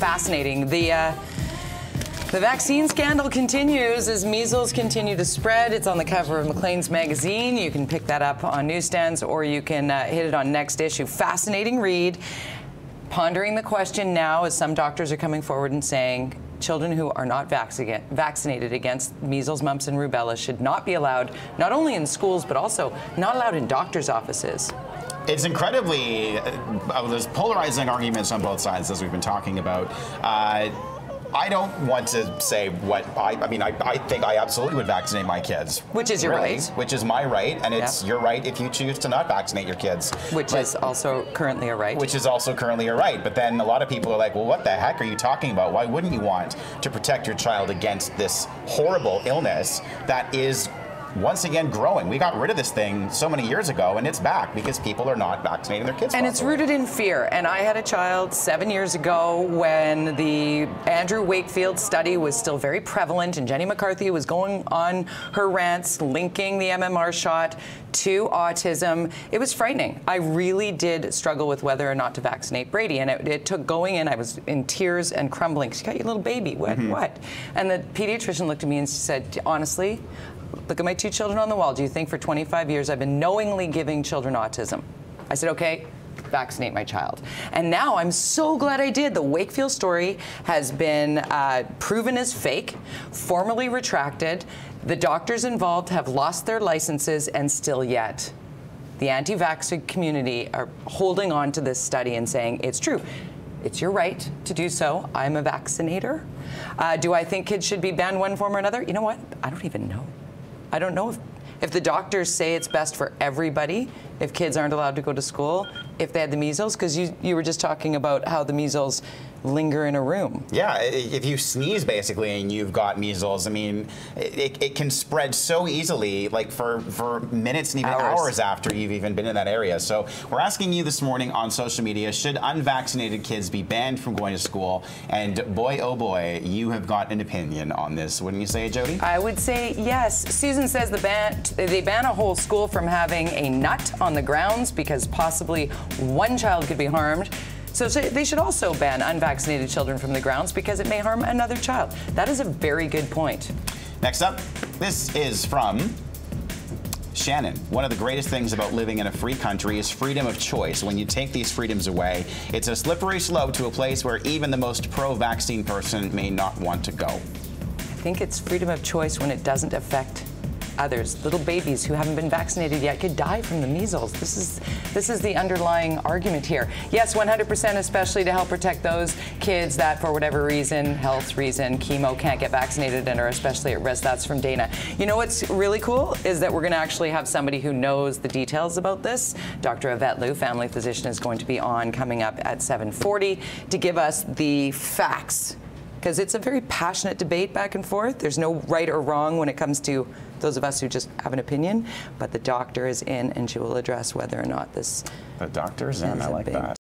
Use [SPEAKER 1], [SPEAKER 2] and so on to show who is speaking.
[SPEAKER 1] fascinating. The vaccine scandal continues as measles continue to spread. It's on the cover of Maclean's magazine. You can pick that up on newsstands, or you can hit it on Next Issue. Fascinating read. Pondering the question now as some doctors are coming forward and saying children who are not vaccinated against measles, mumps, and rubella should not be allowed, not only in schools, but also not allowed in doctors' offices.
[SPEAKER 2] It's incredibly, there's polarizing arguments on both sides, as we've been talking about. I don't want to say what I mean. I think I absolutely would vaccinate my kids.
[SPEAKER 1] Which is your right.
[SPEAKER 2] Which is my right, and it's your right if you choose to not vaccinate your kids.
[SPEAKER 1] Which is also currently a right.
[SPEAKER 2] Which is also currently a right. But then a lot of people are like, well, what the heck are you talking about? Why wouldn't you want to protect your child against this horrible illness that is once again growing? We got rid of this thing so many years ago, and it's back because people are not vaccinating their kids.
[SPEAKER 1] And it's rooted in fear. And I had a child 7 years ago when the Andrew Wakefield study was still very prevalent, and Jenny McCarthy was going on her rants linking the MMR shot to autism. It was frightening. I really did struggle with whether or not to vaccinate Brady, and it took going in. I was in tears and crumbling. She got your little baby. What? And the pediatrician looked at me and she said, honestly, look at my two children on the wall. Do you think for 25 years I've been knowingly giving children autism? I said, okay, vaccinate my child. And now I'm so glad I did. The Wakefield story has been proven as fake, formally retracted. The doctors involved have lost their licenses, and still yet the anti-vaxxer community are holding on to this study and saying it's true. It's your right to do so. I'm a vaccinator. Do I think kids should be banned one form or another? You know what? I don't even know. I don't know if the doctors say it's best for everybody, if kids aren't allowed to go to school, if they had the measles, because you were just talking about how the measles linger in a room.
[SPEAKER 2] Yeah, if you sneeze basically and you've got measles, I mean, it can spread so easily, like for minutes and even hours after you've even been in that area. So we're asking you this morning on social media, should unvaccinated kids be banned from going to school? And boy, oh boy, you have got an opinion on this. Wouldn't you say, Jody?
[SPEAKER 1] I would say yes. Susan says they ban a whole school from having a nut on the grounds because possibly one child could be harmed. So they should also ban unvaccinated children from the grounds because it may harm another child. That is a very good point.
[SPEAKER 2] Next up, this is from Shannon. One of the greatest things about living in a free country is freedom of choice. When you take these freedoms away, it's a slippery slope to a place where even the most pro-vaccine person may not want to go.
[SPEAKER 1] I think it's freedom of choice when it doesn't affect others. Little babies who haven't been vaccinated yet could die from the measles. This is the underlying argument here. Yes, 100%, especially to help protect those kids that, for whatever reason, health reason, chemo, can't get vaccinated and are especially at risk. That's from Dana. You know what's really cool is that we're going to actually have somebody who knows the details about this. Dr. Yvette Liu, family physician, is going to be on coming up at 7:40 to give us the facts. Because it's a very passionate debate back and forth. There's no right or wrong when it comes to those of us who just have an opinion. But the doctor is in, and she will address whether or not this.
[SPEAKER 2] The doctor is in. I like that.